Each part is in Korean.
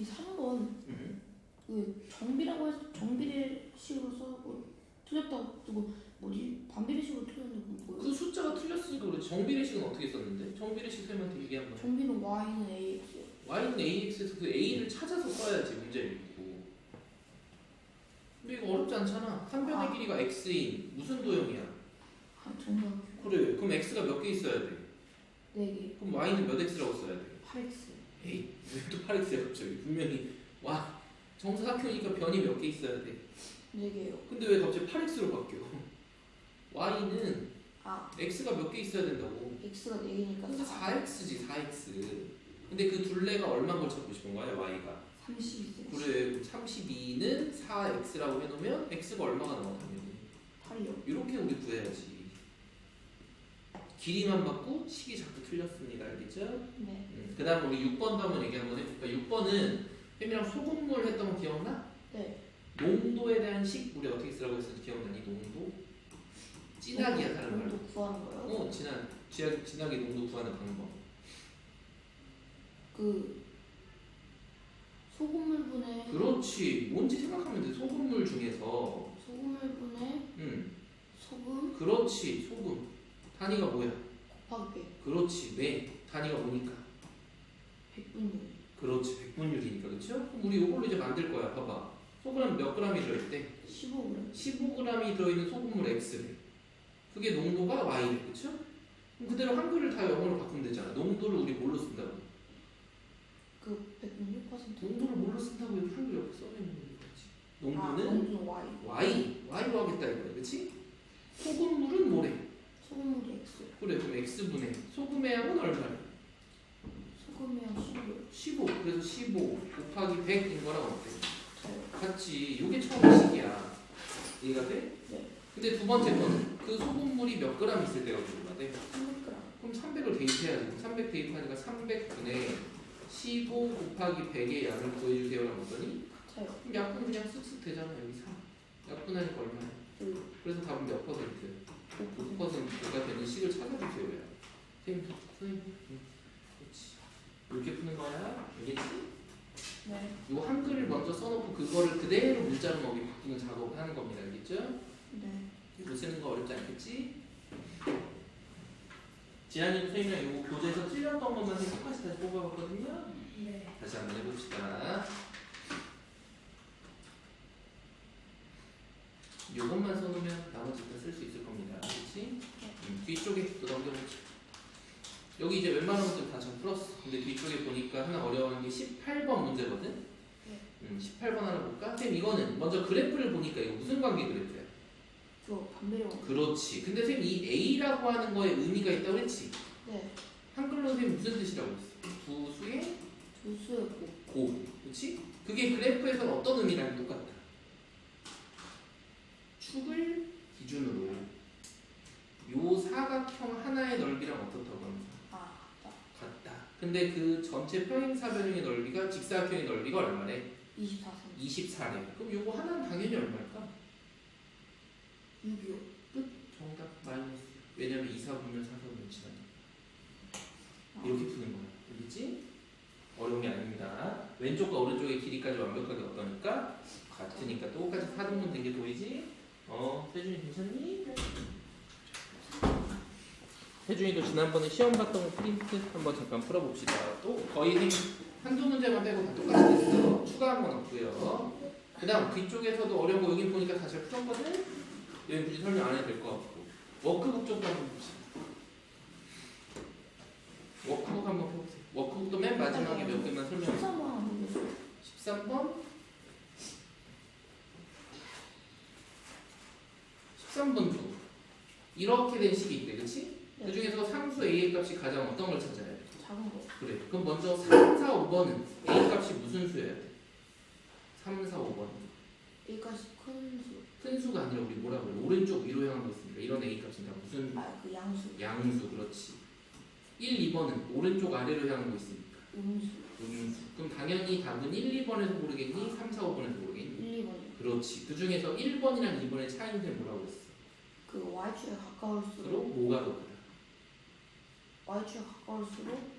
이 3번 그 정비라고 해서 정비례식으로 써고 틀렸다고 뜨고 뭐지 반비례식으로 틀렸는데 뭐예요? 그 숫자가 틀렸으니까 그렇지. 정비례식은 어떻게 썼는데? 정비례식 쌤한테 얘기 한번. 정비는 y는 ax. y는 ax에서 그 a를 찾아서 써야지 문제를 읽고. 근데 이거 어렵지 않잖아. 한 변의 길이가 x인 무슨 도형이야? 정답 그래. 그럼 x가 몇 개 있어야 돼? 4개. 그럼 y는 몇 x라고 써야 돼? 8x. 에이, 왜 또 8x야 갑자기? 분명히 와 정사각형이니까 변이 몇 개 있어야 돼? 4개요. 근데 왜 갑자기 8x로 바뀌어? y는 아 x가 몇 개 있어야 된다고. x가 4개니까 근데 4x지 4x. 근데 그 둘레가 얼마 걸 찾고 싶은 거야 y가? 32cm. 그래 32는 4x라고 해놓으면 x가 얼마가 나와 당연히. 8이요. 이렇게 우리 구해야지. 길이만 받고 식이 자꾸 틀렸습니다. 알겠죠? 네. 그 다음 우리 6번도 한번 얘기 한번 해볼까? 6번은 햄이랑 소금물 했던 거 기억나? 네. 농도에 대한 식 우리 어떻게 쓰라고 했었지? 기억나니? 농도? 진하게 하는 말. 농도 구하는 거요? 진하게 농도 구하는 방법. 그 소금물분에 그렇지. 뭔지 생각하면 돼. 소금물 중에서. 소금물분에 소금 그렇지. 소금. 단위가 뭐야? 곱하기 100. 그렇지. 네. 단위가 뭐니까? 100분율. 그렇지. 100분율이니까. 그렇죠? 그럼 우리 이걸로 이제 만들 거야. 봐봐. 소금 몇 g이 들어있대? 15g. 15g이 들어있는 소금물 X래. 그게 농도가 Y래. 그렇죠? 그럼 그대로 한글을 다 영어로 바꾸면 되잖아. 농도를 우리 뭘로 쓴다고? 그 106%. 농도를 뭘로 쓴다고 여기 한글 옆에 써있는 거지. 농도는 농도는 y. Y로 하겠다 이거야. 그렇지? 소금물은 뭐래? 소금물이 x. 그래. 그럼 X분의 소금의 양은 얼마야? 소금이 한 15. 15. 그래서 15 곱하기 100인 거랑 어때? 저요. 같지. 이게 처음 식이야. 이해가 돼? 네. 근데 두 번째 거는 그 소금물이 몇 g 있을 때가 얼마 돼? 300g. 그럼 300을 대입해야지. 그럼 300 대입하니까 300분의 15 곱하기 100의 양을 구해주세요라고 했더니 저요. 그럼 약분 그냥 쓱쓱 되잖아. 여기 3. 약분하니까 얼마야? 그래서 답은 몇 퍼센트? 5%가 되는 식을 찾아주세요. 선생님. 그렇지. 이렇게 푸는 거야. 알겠지? 네. 요 한글을 먼저 써놓고 그거를 그대로 문자로 여기 바꾸는 작업을 하는 겁니다. 알겠죠? 네. 이거 쓰는 거 어렵지 않겠지? 지한이 선생님이랑 이거 교재에서 틀렸던 것만 똑같이 다시 뽑아봤거든요. 네. 다시 한번 해봅시다. 요것만 써놓으면 나머지 다 쓸 수 있을 겁니다. 그렇지? 뒤쪽에 또 넘겨보자. 여기 이제 웬만한 것들 다 잘 풀었어. 근데 뒤쪽에 보니까 하나 어려운 게 18번 문제거든? 18번 하나 볼까? 선생님 이거는 먼저 그래프를 보니까 이거 무슨 관계 그래프야? 저 반비례. 그렇지. 근데 선생님 이 A라고 하는 거에 의미가 있다고 했지? 네. 한글로 선생님 무슨 뜻이라고 했어? 두수의 두수의 곱. 그렇지? 그게 그래프에서는 어떤 의미랑 똑같다? 축을 기준으로 요 사각형 하나의 넓이랑 어떻다고 합니까? 같다. 근데 그 전체 평행사변형의 넓이가 직사각형의 넓이가 얼마래? 24cm. 24래. 그럼 요거 하나는 당연히 얼마일까? 6이요. 끝. 정답 마이너스. 왜냐면 2, 4분면 4분면 지나니까. 이렇게 푸는 거야. 알겠지? 어려운 게 아닙니다. 왼쪽과 오른쪽의 길이까지 완벽하게 어떠니까? 같으니까 똑같이 사등분 된 게 보이지? 세준이 괜찮니? 세준이도 지난번에 시험 봤던 프린트 한번 잠깐 풀어봅시다. 또 거의 한두 문제만 빼고 다 똑같이 됐어. 추가한 건 없고요. 그 다음 뒤쪽에서도 어려운 거 여기 보니까 다 잘 풀었거든? 여기 굳이 설명 안 해도 될 것 같고. 워크북 쪽도 한번 봅시다. 워크북 한번 펴보세요. 워크북도 맨 마지막에 몇 개만 설명해. 13번 안 보겠어요. 13번? 13번도 이렇게 된 식이 있대. 그치? 네. 그 중에서 상수 A의 값이 가장 어떤 걸 찾아야 돼? 작은 거. 그래. 그럼 먼저 3, 4, 5번은 A 값이 무슨 수여야 돼? 3, 4, 5번. A까지 큰 수. 큰 수가 아니라 우리 뭐라고 그래? 오른쪽 위로 향한 거 있으니까 이런 A 값은 다 무슨 그 양수. 양수. 그렇지. 1, 2번은 오른쪽 아래로 향한 거 있으니까 음수. 음수. 그럼 당연히 답은 1, 2번에서 고르겠니? 3, 4, 5번에서 고르겠니? 1, 2번이요. 그렇지. 그 중에서 1번이랑 2번의 차이는 뭐라고 했어? 그 y축에 가까울수록. 그럼 뭐가 더 크다? y축에 가까울수록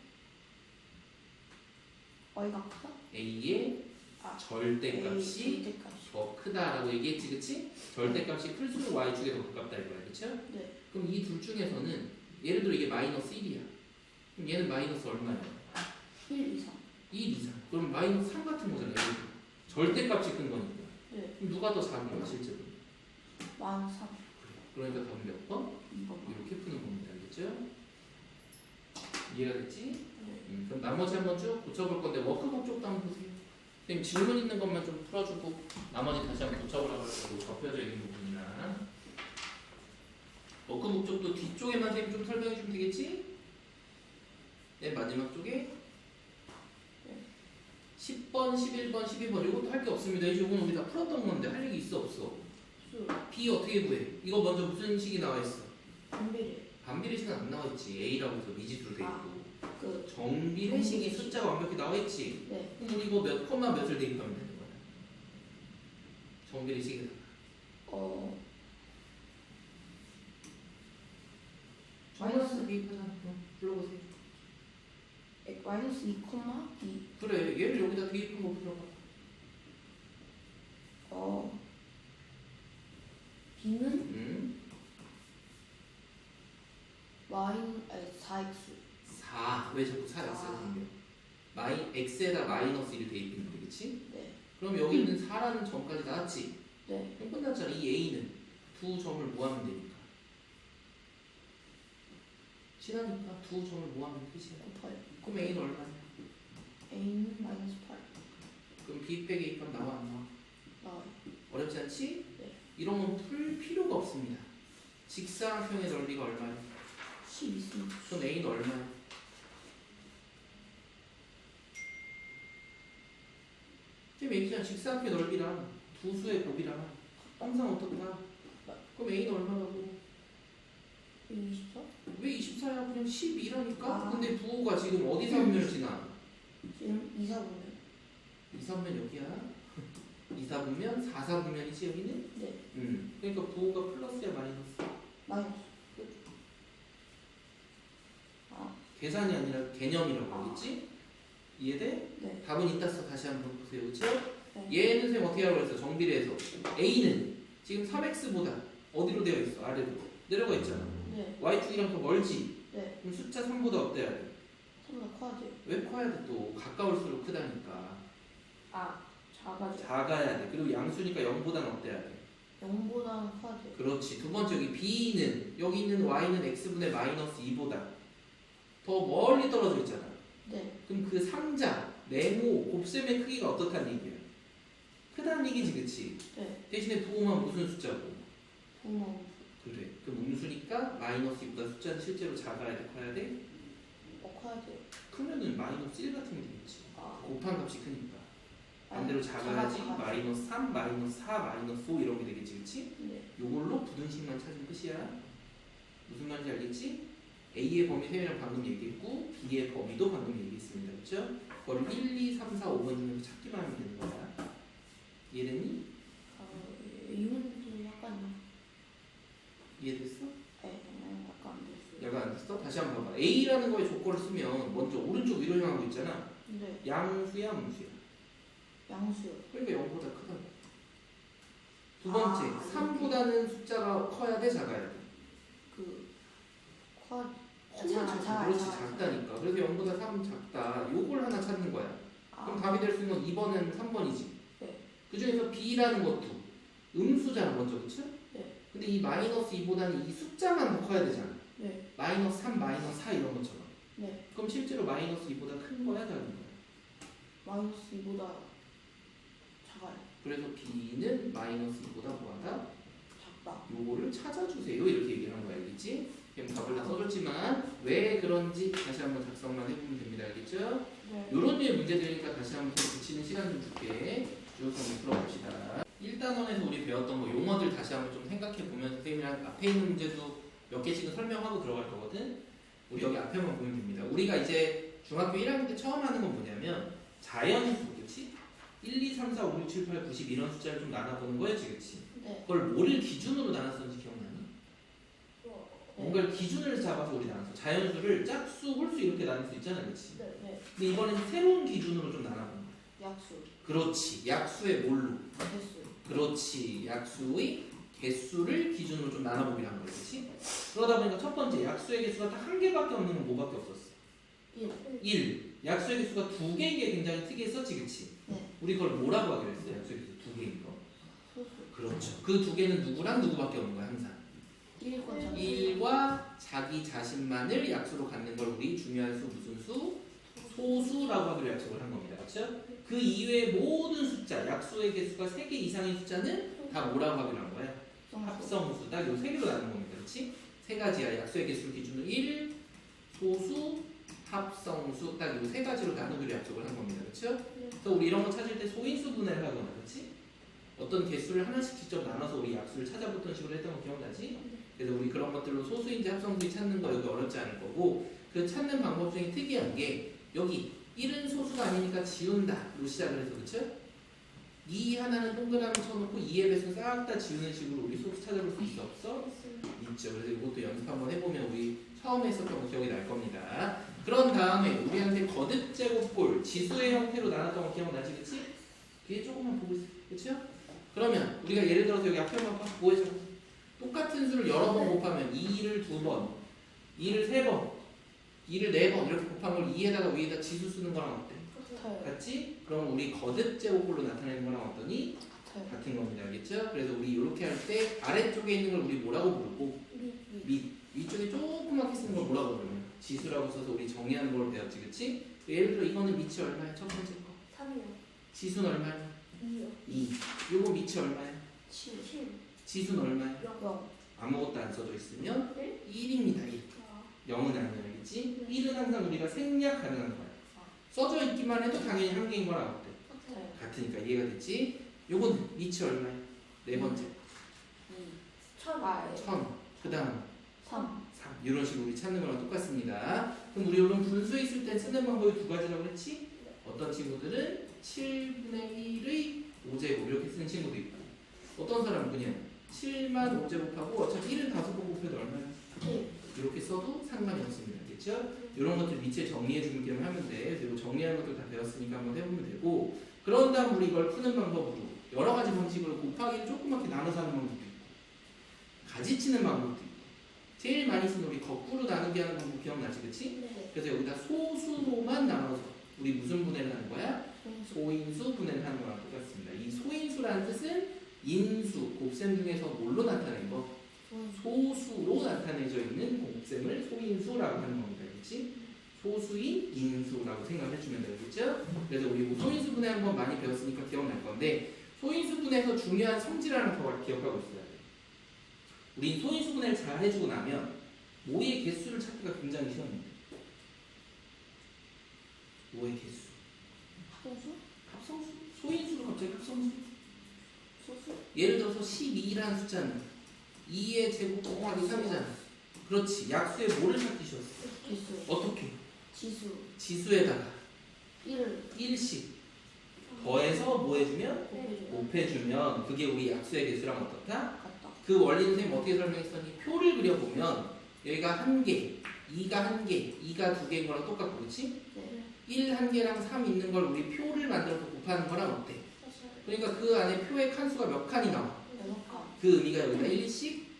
y가 크다? a의 아, 절대값이 절대값이. 더 크다라고 얘기했지, 그치? 절대값이 클수록 y축에 더 가깝다 이거야, 그쵸? 네. 그럼 이 둘 중에서는 예를 들어 이게 마이너스 1이야. 그럼 얘는 마이너스 얼마야? 1 이상. 1 이상. 그럼 마이너스 3 같은 거잖아, 예를 들어. 절대값이 큰 거니까. 네. 그럼 누가 더 작은 거야, 실제로? 마이너스 3. 그러니까 답은 몇 번? 2번. 이렇게 푸는 겁니다, 알겠죠? 이해가 됐지? 네. 그럼 나머지 한번 쭉 고쳐볼 건데 워크북 쪽도 한번 보세요. 선생님 질문 있는 것만 좀 풀어주고 나머지 다시 한번 고쳐보라고 해서 접혀져 있는 부분이나 워크북 쪽도 뒤쪽에만 선생님 좀 설명해 주면 되겠지? 맨 마지막 쪽에 10번, 11번, 12번 이것도 할 게 없습니다. 이건 우리 다 풀었던 건데 할 얘기 있어 없어? B 어떻게 구해? 이거 먼저 무슨 식이 나와 있어? 반비례. 반비례식은 안 나와 있지. A라고 해서 미지수로 돼 있고 그 정비례식이 숫자가 완벽히 나와 있지. 네. 그럼 우리 이거 몇 콤마 몇을 대입하면 되는 거야? 정비례식에다가 마이너스 대입하잖아. 불러보세요. 마이너스 2, B. 그래, 얘를 여기다 대입한 거 불러봐. B는 마이너스 4x. 4. 왜 자꾸 4x가 생겨? x에다 마이너스 1을 대입했는데, 그치? 네. 그럼 여기 있는 4라는 점까지 나왔지? 네. 그럼 끝났잖아. 이 a는 두 점을 모하면 되니까. 친하니까 두 점을 모하면 끝이야. 곱하여. 그럼 a는 얼마야? A는 마이너스 8. 그럼 b 빼기 a값 나와 안 나와? 나와요. 어렵지 않지? 네. 이런 건 풀 필요가 없습니다. 직사각형의 넓이가 얼마야? 10 있으면 그럼 a는 얼마야? 지금 얘기잖아. 직사각형의 넓이랑 두 수의 곱이랑 항상 어떻다? 그럼 a는 얼마라고? 24? 왜 24야? 그냥 12라니까? 아. 근데 부호가 지금 어디 3면을 지나? 지금 2, 4분면 2, 3면 여기야. 2, 4분면 4, 4분면이지 여기는? 네. 그러니까 부호가 플러스야 마이너스? 마이너스. 계산이 아니라 개념이라고 하겠지? 이해돼? 네. 답은 이따 써. 다시 한번 보세요. 그쵸? 네. 얘는 선생님 어떻게 하라고 했어? 정비례해서 A는 지금 3x보다 어디로 되어 있어? 아래로 내려가 있잖아. 네. y축이랑 더 멀지? 네. 그럼 숫자 3보다 어때야 돼? 3보다 커야 돼요. 왜 커야 돼 또? 가까울수록 크다니까. 작아져. 작아야 돼. 그리고 양수니까 0보다는 어때야 돼? 0보다는 커야 돼요. 그렇지. 두 번째 여기 b는 여기 있는 y는 x분의 마이너스 2보다 더 멀리 떨어져 있잖아. 네. 그럼 그 상자, 네모, 곱셈의 크기가 어떻다는 얘기야? 크다는 얘기지, 그치? 네. 대신에 부호만 무슨 숫자고? 부모. 그래. 그럼 음수니까 마이너스 2보다 숫자는 실제로 작아야 돼, 커야 돼? 커야 돼요. 크면은 마이너스 1 같은 게 되겠지. 곱한 값이 크니까. 반대로 작아야지 마이너스 3, 마이너스 4, 마이너스 5 이렇게 되겠지, 그치? 네. 요걸로 부등식만 찾으면 끝이야. 무슨 말인지 알겠지? A의 범위 3개랑 방금 얘기했고 B의 범위도 방금 얘기했습니다. 그렇죠? 그걸 1, 2, 3, 4, 5번이면 찾기만 하면 되는 거야. 이해됐니? 이 문제도 약간 이해됐어? 약간 안 됐어요. 약간 안 됐어? 다시 한번 봐봐. A라는 거에 조건을 쓰면 먼저 오른쪽 위로 향한 거 있잖아. 네. 양수야, 음수야? 양수요. 그러니까 0보다 크다. 두 번째, 3보다는 숫자가 커야 돼, 작아야 돼? 그렇지, 작다니까. 그래서 0보다 3 작다. 요걸 하나 찾는 거야. 그럼 답이 될 수 있는 건 2번은 3번이지. 네. 그 중에서 B라는 것도 음수잖아, 먼저, 그쵸? 네. 근데 이 마이너스 2보다는 이 숫자만 더 커야 되잖아. 네. 마이너스 3, 마이너스 4 이런 것처럼. 네. 그럼 실제로 마이너스 2보다 큰 거야, 작은 거야? 마이너스 2보다 작아요. 그래서 B는 마이너스 2보다 뭐하다? 작다. 요거를 찾아주세요. 이렇게 얘기를 한 거야, 알겠지? 그럼 답을 다 써줬지만 왜 그런지 다시 한번 작성만 해보면 됩니다, 알겠죠? 네. 요런 류의 문제들이니까 다시 한번 붙이는 시간 좀 줄게. 쭉 한번 풀어봅시다. 1단원에서 우리 배웠던 거 용어들 다시 한번 좀 생각해 보면서 선생님이랑 앞에 있는 문제도 몇 개씩은 설명하고 들어갈 거거든. 우리 여기 앞에만 보면 됩니다. 우리가 이제 중학교 1학년 때 처음 하는 건 뭐냐면 자연수, 그치? 1, 2, 3, 4, 5, 6, 7, 8, 90 이런 숫자를 좀 나눠보는 거였지, 그치? 네. 그걸 뭐를 기준으로 나눴었는지 기억나니? 뭔가를 기준을 잡아서 우리 나눠서 자연수를 짝수, 홀수 이렇게 나눌 수 있잖아, 그렇지? 네. 근데 이번엔 새로운 기준으로 좀 나눠보는 거야. 약수. 그렇지, 약수의 뭘로? 개수. 그렇지, 약수의 개수를 기준으로 좀 나눠보기로 한 거야, 그렇지? 그러다 보니까 첫 번째 약수의 개수가 딱 한 개밖에 없는 건 뭐밖에 없었어? 1. 약수의 개수가 두 개인 게 굉장히 특이했었지, 그치? 네. 우리 그걸 뭐라고 하기로 했어? 약수의 개수 두 개인 거. 소수. 그렇죠. 그 두 개는 누구랑 누구밖에 없는 거야, 항상. 1과 1과 자기 자신만을 약수로 갖는 걸 우리 중요한 수 무슨 수? 소수라고 하기로 약속을 한 겁니다. 그렇죠? 그 이외의 모든 숫자, 약수의 개수가 3개 이상의 숫자는 다 뭐라고 하기로 한 거야? 합성수. 딱 요 3개로 나눈 겁니다. 그렇지? 세 가지야. 약수의 개수를 기준으로 1, 소수, 합성수. 딱 요 세 가지로 나누기로 약속을 한 겁니다. 그렇죠? 그래서 우리 이런 거 찾을 때 소인수 분해를 하거나, 그렇지? 어떤 개수를 하나씩 직접 나눠서 우리 약수를 찾아보던 식으로 했던 거 기억나지? 그래서 우리 그런 것들로 소수인지 합성수인지 찾는 거 여기 어렵지 않을 거고, 그 찾는 방법 중에 특이한 게 여기 1은 소수가 아니니까 지운다로 시작을 해서, 그렇죠? 2 하나는 동그라미 쳐놓고 2의 배수 싹 다 지우는 식으로 우리 소수 찾아볼 수 있어 없어? 있죠. 그래서 이것도 연습 한번 해보면 우리 처음에 했었던 거 기억이 날 겁니다. 그런 다음에 우리한테 거듭 제곱볼 지수의 형태로 나눴던 거 기억나지, 그치? 뒤에 조금만 보고 있어, 그쵸? 그러면 우리가 예를 들어서 여기 앞에만 봐, 뭐 해줘? 똑같은 수를 여러 번 곱하면 2를 2번, 2를 3번, 2를 4번 이렇게 곱한 걸 2에다가 위에다 지수 쓰는 거랑 어때? 같지? 그럼 우리 거듭 제곱볼로 나타내는 거랑 어떠니? 같은 겁니다. 알겠죠? 그래서 우리 이렇게 할 때 아래쪽에 있는 걸 우리 뭐라고 부르고 위쪽에 조그맣게 쓰는 걸 뭐라고 부르면 지수라고 써서 우리 정의하는 걸 배웠지, 그치? 예를 들어 이거는 밑이 얼마야? 첫 번째 거 3이요. 지수는 얼마야? 2요. 2. 요거 밑이 얼마야? 7. 지수는 얼마야? 0. 아무것도 안 써져 있으면 네? 1입니다. 1. 0은 아니야, 알겠지? 1은 항상 우리가 생략 가능한 거야. 써져 있기만 해도 당연히 한 개인 거랑 어때? 같으니까 이해가 됐지? 요거는 밑이 얼마야? 네 번째 1000. 1000. 그 다음 3. 3. 이런 식으로 우리 찾는 거랑 똑같습니다. 그럼 우리 이런 분수에 있을 때 쓰는 방법이 두 가지라고 했지? 어떤 친구들은 7분의 1의 5제곱 이렇게 쓰는 친구도 있고, 어떤 사람은 그냥 7만 5제곱하고 어차피 1은 5번 곱해도 얼마야? 이렇게 써도 상관이 없습니다. 알겠죠? 이런 것들 밑에 정리해 주기만 하면 돼. 그리고 정리하는 것들 다 배웠으니까 한번 해보면 되고, 그런 다음 우리 이걸 푸는 방법으로 여러 가지 방식으로 곱하기를 조그맣게 나눠서 하는 방법도 있고, 가지치는 방법도 있고, 제일 많이 쓰는 우리 거꾸로 나누기 하는 방법 기억나지, 그치? 그래서 여기다 소수로만 나눠서 우리 무슨 분해를 하는 거야? 소인수 분해를 하는 거랑 똑같습니다. 이 소인수라는 뜻은 인수, 곱셈 중에서 뭘로 나타낸 거? 소수로 나타내져 있는 곱셈을 소인수라고 하는 겁니다. 그렇지? 소수인 인수라고 생각해 주면 되겠죠? 그래서 우리 뭐 소인수 분해 한번 많이 배웠으니까 기억날 건데, 소인수 분해에서 중요한 성질하는 거 기억하고 있어야 돼. 우린 소인수 분해를 잘 해주고 나면 모의 개수를 찾기가 굉장히 쉬워집니다. 모의 개수. 합성수? 합성수? 소인수로 갑자기 합성수? 소수? 예를 들어서 12라는 숫자는 2의 제곱 곱하기 3이잖아. 그렇지. 약수의 뭐를 찾기 쉬웠어? 개수. 어떻게? 지수. 지수에다가 1을 1씩 더해서 뭐 해주면? 곱해줘요. 곱해주면 그게 우리 약수의 개수랑 어떻다? 같다. 그 원리는 선생님 어떻게 설명했더니 표를 그려보면 여기가 한 개, 2가 한 개, 2가 두 개인 거랑 똑같고, 그렇지? 네. 1 한 개랑 3 있는 걸 우리 표를 만들어서 곱하는 거랑 어때? 그러니까 그 안에 표의 칸수가 몇 칸이 나와? 6칸. 그 의미가 여기다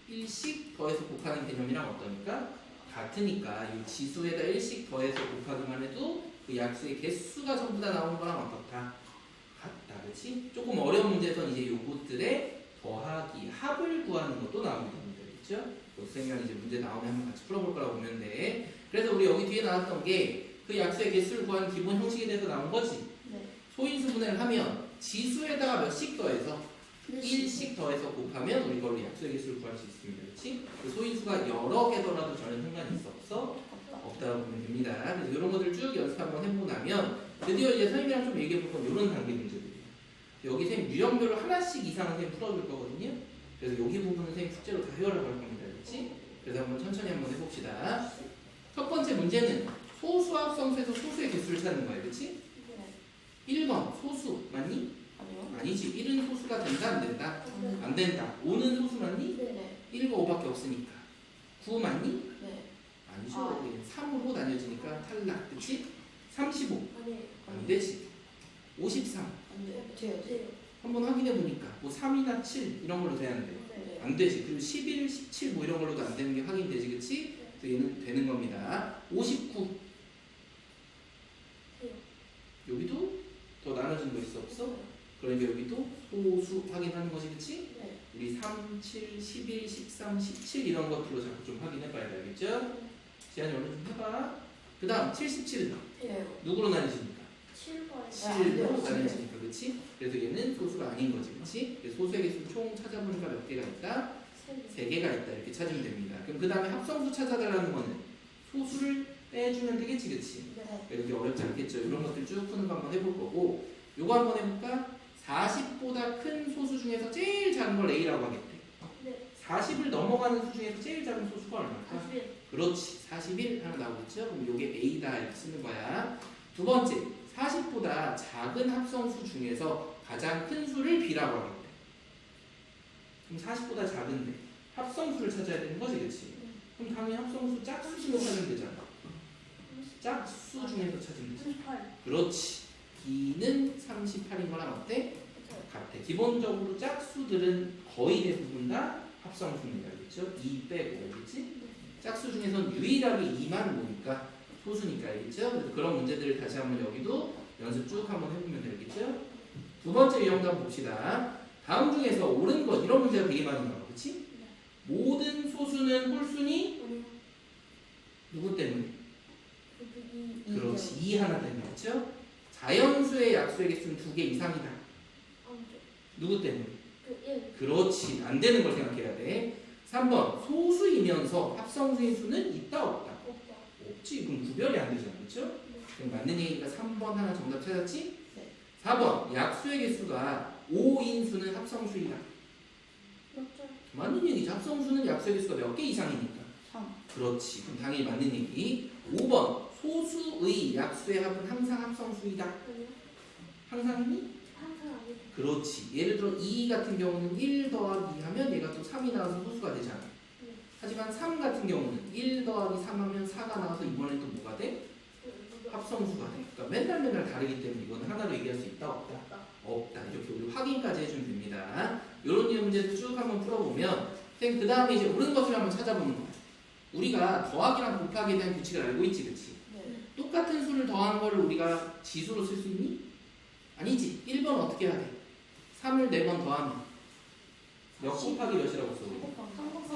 1씩 더해서 곱하는 개념이랑 어떠니까? 같으니까 이 지수에다 1씩 더해서 곱하기만 해도 그 약수의 개수가 전부 다 나오는 거랑 어떻다? 같다. 그렇지? 조금 어려운 문제에서는 이제 요것들의 더하기, 합을 구하는 것도 나오게 됩니다. 그렇죠? 선생님이 이제 문제 나오면 한번 같이 풀어볼 거라고 보면 돼. 그래서 우리 여기 뒤에 나왔던 게 그 약수의 개수를 구하는 기본 형식에 대해서 나온 거지. 네. 소인수 분해를 하면 지수에다가 몇씩 더해서 1씩 더해서 곱하면 우리 이걸로 약수의 개수를 구할 수 있습니다. 그렇지? 그 소인수가 여러 개더라도 전혀 상관이 있어 없어? 없다고 보면 됩니다. 그래서 이런 것들 쭉 연습 한번 해보고 나면 드디어 이제 선생님이랑 좀 얘기해 볼 건 이런 단계 문제들이에요. 여기 선생님 유형별로 하나씩 이상은 선생님 풀어줄 거거든요. 그래서 여기 부분은 선생님 숙제로 다 해오라고 할 겁니다. 그렇지? 그래서 한번 천천히 한번 해봅시다. 첫 번째 문제는 소수합성수에서 소수의 개수를 찾는 거예요. 그렇지? 1번 소수 맞니? 아니요. 아니지. 1은 소수가 된다 안 된다? 안 된다. 5는 소수 맞니? 네. 1과 5밖에 없으니까 9 맞니? 네. 아니죠. 아. 여기는 3으로 나뉘어지니까 탈락. 그치? 35. 아니 안 되지. 53. 안 돼요. 돼요. 돼요. 한번 확인해 보니까 뭐 3이나 7 이런 걸로 되는데 네. 안 되지. 그리고 11, 17 뭐 이런 걸로도 안 되는 게 확인되지. 그치? 그래서 얘는 되는 겁니다. 59. 돼요. 여기도 더 나눠진 거 있어 없어? 그러니까 여기도 소수 확인하는 것이 그치? 네. 우리 3, 7, 11, 13, 17 이런 것들로 자꾸 좀 확인해 봐야 되겠죠? 지안이 얼른 좀 해봐. 그 다음 77은 돼요. 누구로 나뉘십니까? 7번. 7로 나뉘십니까? 그치? 그래서 얘는 소수가 아닌 거지. 그치? 그래서 소수의 개수 총 찾아보니까 몇 개가 있다? 3개가 있다. 이렇게 찾으면 됩니다. 그럼 그 다음에 합성수 찾아달라는 거는 소수를 빼주면 되겠지. 그치? 네. 이렇게 어렵지 않겠죠? 이런 것들 쭉 푸는 거 한번 해볼 거고 요거 한번 해볼까? 40보다 큰 소수 중에서 제일 작은 걸 A라고 하겠대. 네. 40을 넘어가는 수 중에서 제일 작은 소수가 얼마일까? 41. 그렇지. 41 하나 나오겠죠? 그럼 요게 A다 이렇게 쓰는 거야. 두 번째, 40보다 작은 합성수 중에서 가장 큰 수를 B라고 하겠대. 그럼 40보다 작은데 합성수를 찾아야 되는 거지, 그치? 그럼 당연히 합성수 짝수 중에서 찾으면 되잖아. 짝수 중에서 찾으면 되지. 38. 그렇지. B는 38인 거랑 어때? 같아. 기본적으로 짝수들은 거의 대부분 다 합성수입니다. 그렇죠? 2 빼고, 그렇지? 짝수 중에서는 유일하게 2만 모니까 소수니까, 알겠죠? 그래서 그런 문제들을 다시 한번 여기도 연습 쭉 한번 해보면 되겠죠? 두 번째 유형도 한번 봅시다. 다음 중에서 옳은 것, 이런 문제가 되게 많이 나와. 그렇지? 모든 소수는 홀수니 누구 때문에? 그렇지. 2 하나 때문에. 그렇죠? 자연수의 약수의 개수는 2개 이상이다. 누구 때문에? 1. 그렇지. 안 되는 걸 생각해야 돼. 3번. 소수이면서 합성수인 수는 있다 없다? 오빠. 없지. 그럼 구별이 안 되잖아. 그렇죠? 그럼 맞는 얘기니까 3번 하나 정답 찾았지? 네. 4번. 약수의 개수가 5인 수는 합성수이다. 맞죠? 맞는 얘기지. 합성수는 약수의 개수가 몇 개 이상이니까. 3. 그렇지. 그럼 당연히 맞는 얘기. 5번. 소수의 약수의 합은 항상 합성수이다. 아니요. 항상이니? 항상 아니고. 그렇지. 예를 들어 2 같은 경우는 1 더하기 2 하면 얘가 또 3이 나와서 소수가 되잖아. 네. 하지만 3 같은 경우는 1 더하기 3 하면 4가 나와서 이번엔 또 뭐가 돼? 합성수가 돼. 그러니까 맨날 다르기 때문에 이거는 하나로 얘기할 수 있다 없다? 없다. 이렇게 우리 확인까지 해주면 됩니다. 이런 류의 문제도 쭉 한번 풀어보면 그 다음에 이제 옳은 것을 한번 찾아보는 거야. 우리가 더하기랑 곱하기에 대한 규칙을 알고 있지, 그치? 네. 똑같은 수를 더한 거를 우리가 지수로 쓸 수 있니? 아니지. 1번 어떻게 해야 돼? 3을 4번 더하면 몇 곱하기 몇이라고 써?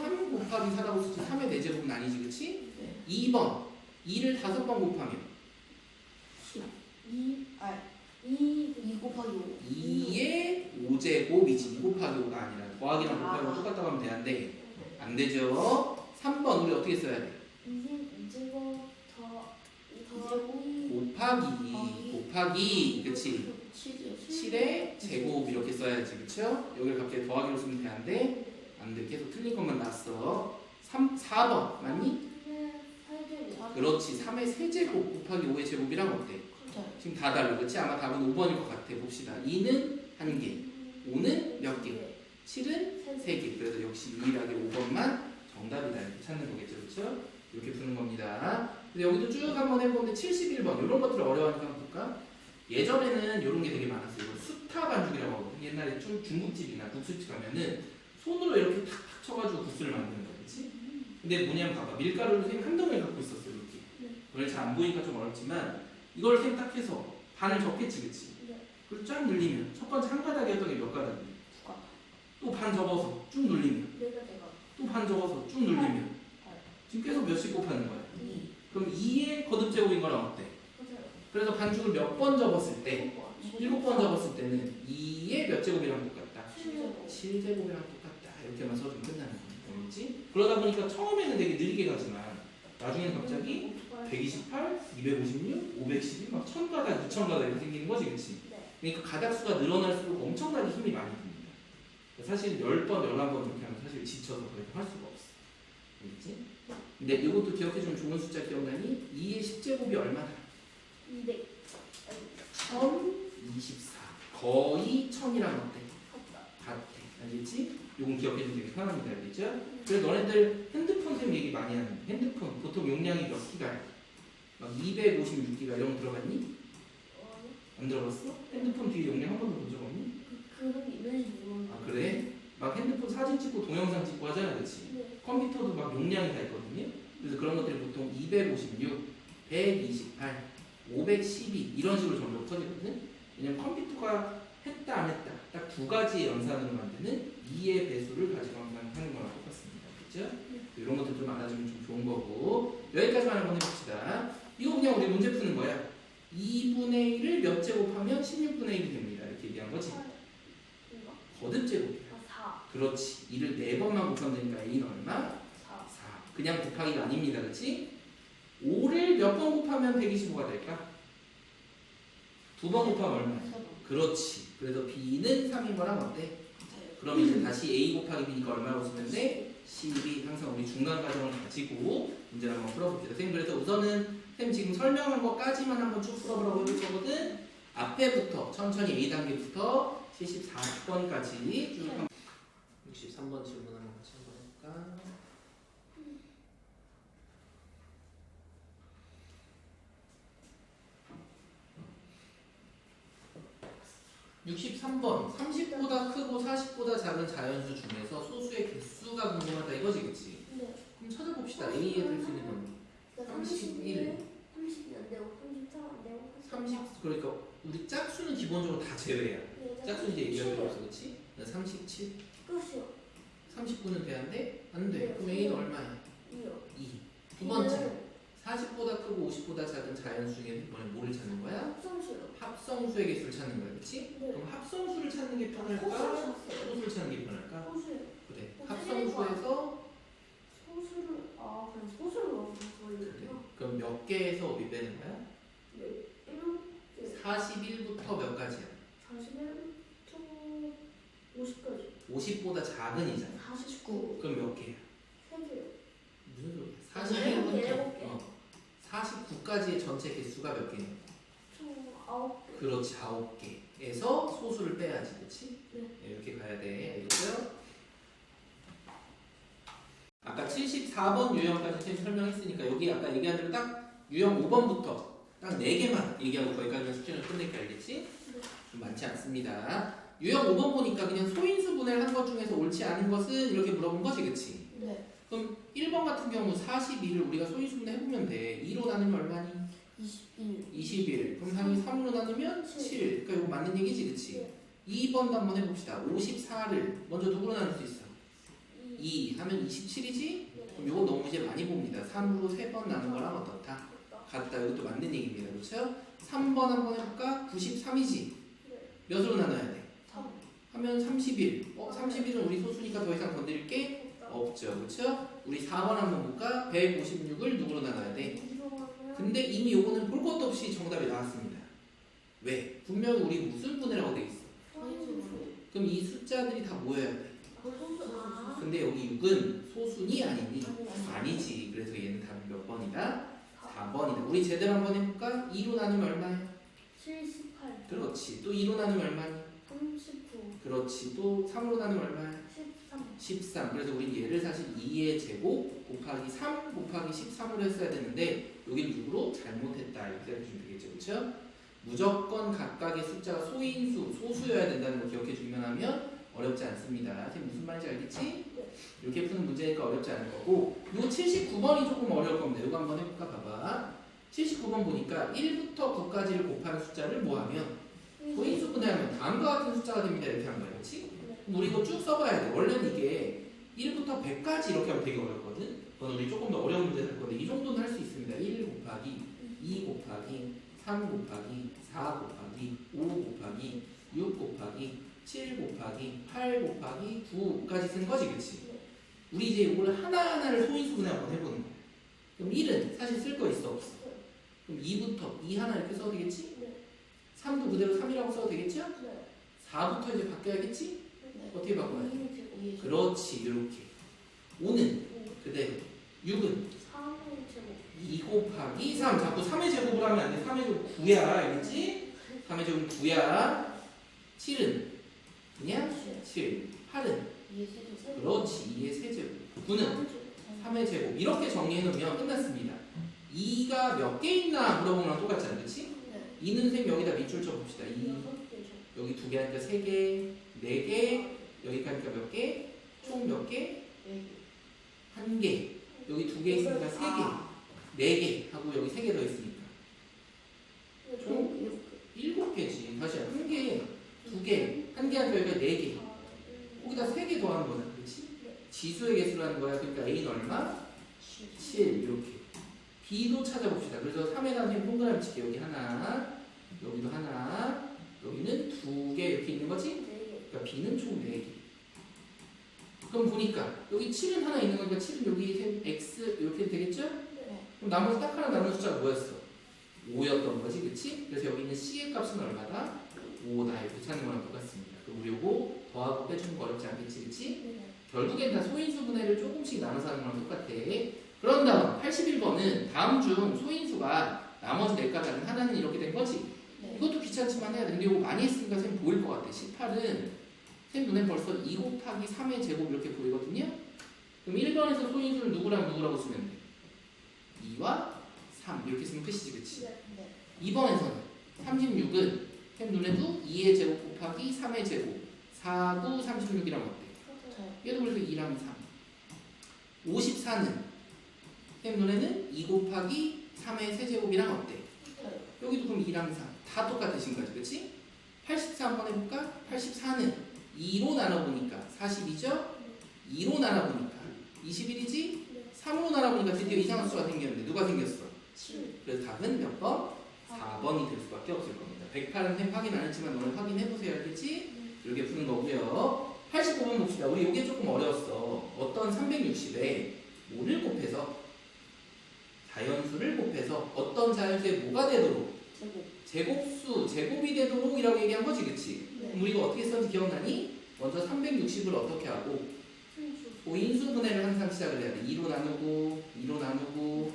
3 곱하기 4라고 쓰지. 3의 4제곱은 아니지, 그치? 네. 2번 2를 5번 곱하면 10. 2. 아, 2. 2 곱하기 5. 2의 5제곱이지. 2 곱하기 5가 아니라 더하기랑 곱하기랑 똑같다고 하면 되는데 안 되죠. 3번 우리 어떻게 써야 돼? 2제곱 더 곱하기 그치? 7이요. 7의 제곱 이렇게 써야지. 그쵸? 여기를 갑자기 더하기로 쓰면 되는데 안 돼. 계속 틀린 것만 났어. 4번 맞니? 8제곱. 그렇지. 3의 세제곱 곱하기 5의 제곱이랑 어때? 지금 다 달라. 그치? 아마 답은 5번일 것 같아. 봅시다. 2는 1개, 5는 몇 개? 7은 3개. 그래서 역시 유일하게 5번만 정답이다. 이렇게 찾는 거겠죠. 그쵸? 이렇게 푸는 겁니다. 그래서 여기도 쭉 한번 해보는데 71번 이런 것들을 어려워하니까 한번 볼까? 예전에는 이런 게 되게 많았어요. 이거 수타 반죽이라고 하거든. 옛날에 중국집이나 국수집 가면은 손으로 이렇게 탁탁 쳐가지고 국수를 만드는 거야. 그치? 근데 뭐냐면 봐봐. 밀가루를 선생님 한 덩을 갖고 있었어요. 이렇게. 그걸 잘 안 보이니까 좀 어렵지만 이걸 선생님 딱 해서 반을 접겠지. 그치? 그리고 쫙 늘리면 첫 번째 한 가닥이었던 게 몇 가닥이야? 또 반 접어서 쭉 늘리면 내가 또 반 접어서 쭉 늘리면 지금 계속 몇씩 곱하는 거야. 2. 그럼 2의 거듭제곱인 거랑 어때? 그래서 반죽을 몇 번 접었을 때 7번 접었을 때는 2의 몇 제곱이랑 똑같다? 7제곱이랑 똑같다. 이렇게만 써주면 끝나는 거야. 알겠지? 그러다 보니까 처음에는 되게 느리게 가지만 나중에는 갑자기 128, 256, 512, 막 1000가닥, 2000가닥 이렇게 생기는 거지, 그치? 그러니까 가닥수가 늘어날수록 엄청나게 힘이 많이 듭니다. 사실 10번, 11번 이렇게 하면 사실 지쳐서 더 이상 할 수가 없어. 알겠지? 근데 이것도 기억해주면 좋은 숫자 기억나니? 2의 10제곱이 얼마나? 200. 1024. 거의 1000이랑 어때? 같아. 알겠지? 요건 기억해주면 되게 편합니다. 알겠죠? 그래서 너네들 핸드폰 셈 얘기 많이 하는 핸드폰 보통 용량이 몇 기가야? 막 256기가 이런 거 들어봤니? 안 들어봤어? 핸드폰 뒤에 용량 한 번도 본 적 없니? 그런 게 있는지 모르는데. 아 그래? 막 핸드폰 사진 찍고 동영상 찍고 하잖아, 그렇지? 네. 컴퓨터도 막 용량이 다 있거든요. 그래서 그런 것들이 보통 256, 128, 512 이런 식으로 점점 커지거든. 왜냐면 컴퓨터가 했다 안 했다 딱 두 가지의 연산으로 만드는 2의 배수를 가지고 항상 하는 거랑 똑같습니다. 그렇죠? 이런 것들 좀 알아주면 좀 좋은 거고 여기까지만 한번 해봅시다. 이거 그냥 우리 문제 푸는 거야. 2분의 1을 몇 제곱하면 16분의 1이 됩니다. 이렇게 얘기한 거지. 이거? 거듭 제곱이야. 4. 그렇지. 이를 4번만 곱하면 되니까 a는 얼마? 4. 4. 그냥 곱하기가 아닙니다. 그렇지? 5를 몇 번 곱하면 125가 될까? 2번 곱하면 얼마야? 그렇지. 그래서 b는 3인 거랑 어때? 그럼 이제 다시 a 곱하기 b니까 얼마라고 쓰면 돼? 12. 항상 우리 중간 과정을 가지고 문제를 한번 풀어봅시다. 쌤 그래서 우선은 쌤 지금 설명한 것까지만 한번 쭉 풀어보라고 해볼 거거든. 앞에부터 천천히 a 단계부터 74번까지 쭉 한번 63번 질문 한번 같이 한번 해볼까? 63번 30보다 크고 40보다 작은 자연수 중에서 소수의 개수가 궁금하다 이거지 그치? 네. 그럼 찾아봅시다. A에 될 수 있는 건 31. 30 안 되고 33 안 되고 30 그러니까 우리 짝수는 기본적으로 다 제외야. 짝수 이제 얘기할 필요 없어 그치? 37 끝이요. 39는 돼야 돼? 안 돼. 네. 그럼 A는 얼마야? 2요. 2. 두 번째 40보다 크고 50보다 작은 자연수 중에 뭐를 찾는 거야? 합성수요. 합성수의 개수를 찾는 거야 그치? 네. 그럼 합성수를 찾는 게 편할까? 소수요. 소수를 찾는 게 편할까? 소수요. 그래. 어, 합성수에서 소수를 그냥 소수를 넣어서 그래. 거예요. 그럼 몇 개에서 몇 빼는 거야? 네. 41부터 몇 가지야? 41부터 50까지. 50보다 작은 이잖아. 49. 그럼 몇 개야? 3개요. 무슨 소리야? 일곱 개, 41부터 49까지의 전체 개수가 몇 개냐? 총 9개. 그렇지 9개에서 소수를 빼야지 그렇지? 네. 이렇게 가야 돼 알겠어요? 아까 74번 유형까지 쌤이 설명했으니까 여기 아까 얘기한 대로 딱 유형 5번부터 딱 4개만 얘기하고 거기까지 숙제는 끝낼게 알겠지? 네. 좀 많지 않습니다. 유형 5번 보니까 그냥 소인수 분해를 한 것 중에서 옳지 않은 것은 이렇게 물어본 거지 그치? 네. 그럼 1번 같은 경우 42를 우리가 소인수 분해 해보면 돼. 2로 나누면 얼마니? 21. 21. 그럼 당연히 3으로 나누면 7. 그러니까 이거 맞는 얘기지 그치? 네. 2번도 한번 해봅시다. 54를 먼저 누구로 나눌 수 있어? 2 하면 27이지? 그럼 이거 너무 이제 많이 봅니다. 3으로 3번 나눈 거랑 어떻다? 같다. 이것도 맞는 얘기입니다. 그렇죠? 3번 한번 해볼까? 93이지? 몇으로 나눠야 돼? 3. 하면 31. 31은 우리 소수니까 더 이상 건드릴 게 없죠. 그렇죠? 우리 4번 한번 볼까? 156을 누구로 나눠야 돼? 근데 이미 요거는 볼 것도 없이 정답이 나왔습니다. 왜? 분명히 우리 무슨 분해라고 돼 있어? 그럼 이 숫자들이 다 모여야 돼. 근데 여기 6은 소순이 아니니? 아니지. 그래서 얘는 답이 몇 번이다? 4번이다. 우리 제대로 한번 해볼까? 2로 나누면 얼마야? 78. 그렇지. 또 2로 나누면 얼마니? 39. 그렇지. 또 3으로 나누면 얼마야? 13. 13. 그래서 우리 얘를 사실 2의 제곱 곱하기 3 곱하기 13으로 했어야 되는데 여긴 6으로 잘못했다. 이렇게 해주시면 되겠죠. 그렇죠? 무조건 각각의 숫자가 소인수, 소수여야 된다는 걸 기억해 주기만 하면 어렵지 않습니다. 선생님 무슨 말인지 알겠지? 이렇게 푸는 문제니까 어렵지 않을 거고 요 79번이 조금 어려울 겁니다. 이거 한번 해볼까 봐봐. 79번 보니까 1부터 9까지를 곱하는 숫자를 뭐하면 소인수 분해하면 다음과 같은 숫자가 됩니다. 이렇게 한 거야. 그렇지? 그럼 우리 이거 쭉 써봐야 돼. 원래는 이게 1부터 100까지 이렇게 하면 되게 어렵거든. 그건 우리 조금 더 어려운 문제 할 건데 이 정도는 할 수 있습니다. 1 곱하기 2 곱하기 3 곱하기 4 곱하기 5 곱하기 6 곱하기 7 곱하기 8 곱하기 9까지 쓴 거지 그치? 우리 이제 이걸 하나하나를 소인수 분해 한번 해보는 거야. 그럼 1은 사실 쓸 거 있어 없어? 그럼 2부터 2 하나 이렇게 써도 되겠지? 3도 그대로 3이라고 써도 되겠죠? 4부터 이제 바뀌어야겠지? 어떻게 바꿔야 돼? 그렇지 이렇게 5는 그대로 6은 2 곱하기 3 자꾸 3의 제곱을 하면 안 돼. 3의 제곱 9야 알겠지? 3의 제곱 9야 7은 그냥 7 18은 2의 세제곱. 그렇지 2의 세제곱. 9는 3의 제곱. 이렇게 정리해놓으면 끝났습니다. 2가 몇 개 있나 물어보는 거랑 똑같잖아, 그렇지? 네. 2는 셈 여기다 밑줄 쳐봅시다. 2 여기 2개 하니까 3개, 4개, 여기 가니까 몇 개? 총 몇 개? 1개. 여기 2개 있으니까 3개, 4개 하고 여기 3개 더 있으니까 총 7개지. 다시 1개, 2개, 1개 하니까 여기가 4개. 거기다 3개 더하는 거잖아, 그렇지? 지수의 개수로 하는 거야. 그러니까 A는 얼마? 7 이렇게. B도 찾아봅시다. 그래서 3에 나누면 동그라미 칠게. 여기 하나, 여기도 하나, 여기는 2개 이렇게 있는 거지? 그러니까 B는 총 4개. 그럼 보니까 여기 7은 하나 있는 거니까 7은 여기 X 이렇게 되겠죠? 그럼 나머지 딱 하나 남은 숫자가 뭐였어? 5였던 거지, 그치? 그래서 여기 있는 C의 값은 얼마다? 5다. 이렇게 찾는 거랑 똑같습니다. 그럼 우리 요거 더하고 빼주는 거 어렵지 않겠지, 그치? 결국엔 다 소인수 분해를 조금씩 나눠서 하는 거랑 똑같아. 그런 다음 81번은 다음 중 소인수가 나머지 4가 다른 하나는 이렇게 된 거지? 이것도 귀찮지만 해야 돼. 근데 이거 많이 했으니까 쌤 보일 것 같아. 18은 쌤 눈에 벌써 2 곱하기 3의 제곱 이렇게 보이거든요? 그럼 1번에서 소인수를 누구랑 누구라고 쓰면 돼? 2와 3 이렇게 쓰면 끝이지, 그치? 2번에서는 36은 쌤 눈에도 2의 제곱 곱하기 3의 제곱 4, 9, 36이라면 어때? 얘도 그래서 2랑 3. 54는 쌤 눈에는 2 곱하기 3의 세제곱이랑 어때? 여기도 그럼 2랑 3. 다 똑같으신 거지, 그치? 84 한번 해볼까? 84는 2로 나눠보니까 40이죠? 2로 나눠보니까 21이지? 3으로 나눠보니까 드디어 이상한 수가 생겼는데 누가 생겼어? 7. 그래서 답은 몇 번? 4번이 될 수밖에 없을 겁니다. 108은 쌤 확인 안 했지만 오늘 확인해보세요, 알겠지? 이렇게 푸는 거고요. 85번 봅시다. 우리 이게 조금 어려웠어. 어떤 360에 뭐를 곱해서 자연수를 곱해서 어떤 자연수에 뭐가 되도록 제곱수, 제곱이 되도록 이라고 얘기한 거지, 그치? 그럼 우리가 어떻게 썼는지 기억나니? 먼저 360을 어떻게 하고 소인수 분해를 항상 시작을 해야 돼. 2로 나누고 2로 나누고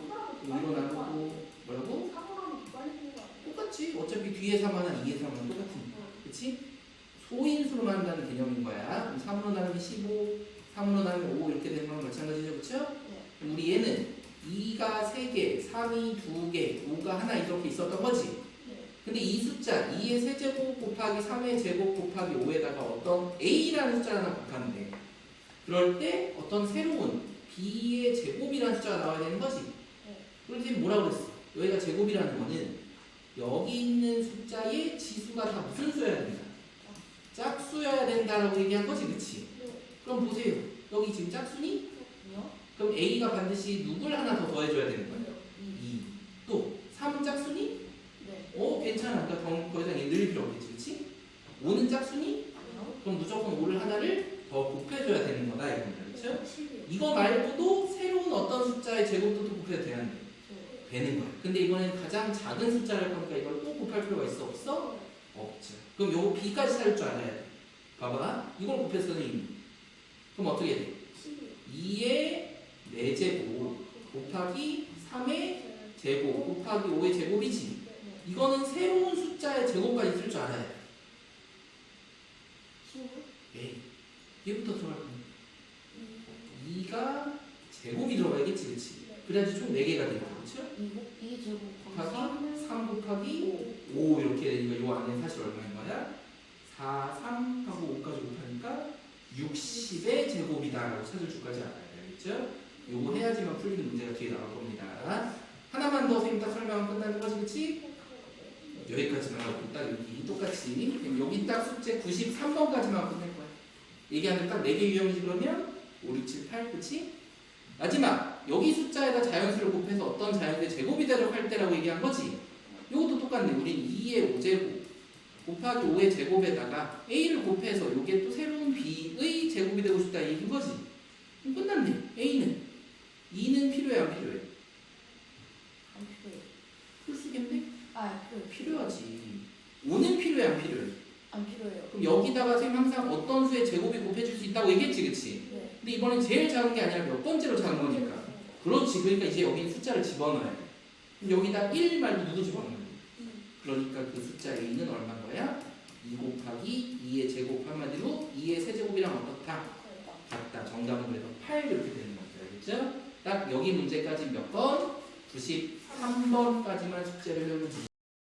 2로 나누고 뭐라고? 똑같지. 어차피 뒤에 3 하나 2에 3 하나 똑같으니까. 그치? 소인수로만 한다는 개념인 거야. 그럼 3으로 나누면 15, 3으로 나누면 5 이렇게 되는 거랑 마찬가지죠, 그쵸? 그럼 우리 얘는 2가 3개, 3이 2개, 5가 하나 이렇게 있었던 거지? 근데 이 숫자 2의 세제곱 곱하기 3의 제곱 곱하기 5에다가 어떤 A라는 숫자를 하나 곱하는데 그럴 때 어떤 새로운 B의 제곱이라는 숫자가 나와야 되는 거지? 그래서 뭐라고 그랬어? 여기가 제곱이라는 거는 여기 있는 숫자의 지수가 다 무슨 수여야 된다? 짝수여야 된다라고 얘기한 거지, 그치? 그럼 보세요. 여기 지금 짝수니? 그럼 A가 반드시 누굴 하나 더 더해줘야 되는 거야? 2. 또 3은 짝수니? 괜찮아. 그러니까 더 이상 늘 필요 없겠지, 그치? 5는 짝수니? 그럼 무조건 5를 하나를 더 곱해줘야 되는 거다, 이겁니다. 그쵸? 이거 말고도 새로운 어떤 숫자의 제곱도 또 곱해도 되는 거야. 근데 이거는 가장 작은 숫자를 거니까 이걸 꼭 곱할 필요가 있어? 없어? 없죠. 그럼 요거 B까지 살 줄 알아야 돼. 봐봐. 이걸 곱했더니 그럼 어떻게 돼? 2의 4제곱 곱하기 3의 제곱 곱하기 5의 제곱이지. 이거는 새로운 숫자의 제곱까지 쓸 줄 알아야 돼. 얘부터 들어갈 거야. 2가 제곱이 들어가야겠지, 그치? 그래야지 총 4개가 되니까, 그쵸? 2 제곱 곱하기 3 곱하기 5 이렇게 되니까 요 안에 사실 얼마인 거야? 4, 3 하고 5까지 곱하니까 60의 제곱이다라고 찾을 줄까지 알아야 되겠죠? 요거 해야지만 풀리는 문제가 뒤에 나올 겁니다. 하나만 더 선생님 딱 설명하면 끝나는 거지, 그치? 여기까지만 하고 딱 여기 똑같이 여기 딱 숙제 93번까지만 끝낼 거야. 얘기하면 딱 4개 유형이지. 그러면 5, 6, 7, 8 그치? 마지막 여기 숫자에다 자연수를 곱해서 어떤 자연수의 제곱이 되도록 할 때라고 얘기한 거지. 이것도 똑같네. 우린 2의 5제곱 곱하기 5의 제곱에다가 A를 곱해서 이게 또 새로운 B의 제곱이 되고 싶다 얘기인 거지. 그럼 끝났네. A는 2는 필요해 안 필요해? 안 필요해. 풀 쓰겠네? 필요하지. 5는 필요해 안 필요해? 안 필요해요. 그럼 여기다가 선생님 항상 어떤 수의 제곱이 곱해줄 수 있다고 얘기했지, 그치? 근데 이번엔 제일 작은 게 아니라 몇 번째로 작은 거니까. 그렇지. 그러니까 이제 여기 숫자를 집어넣어야 돼. 그럼 여기다 1 말고 누구 집어넣는 거야? 그러니까 그 숫자 A는 얼마인 거야? 2 곱하기 2의 제곱 한마디로 2의 세제곱이랑 어떻다? 같다. 정답은 그래서 8 이렇게 되는 거죠. 알겠죠? 딱 여기 문제까지 몇 번? 93번까지만 숙제를 해오면 됩니다.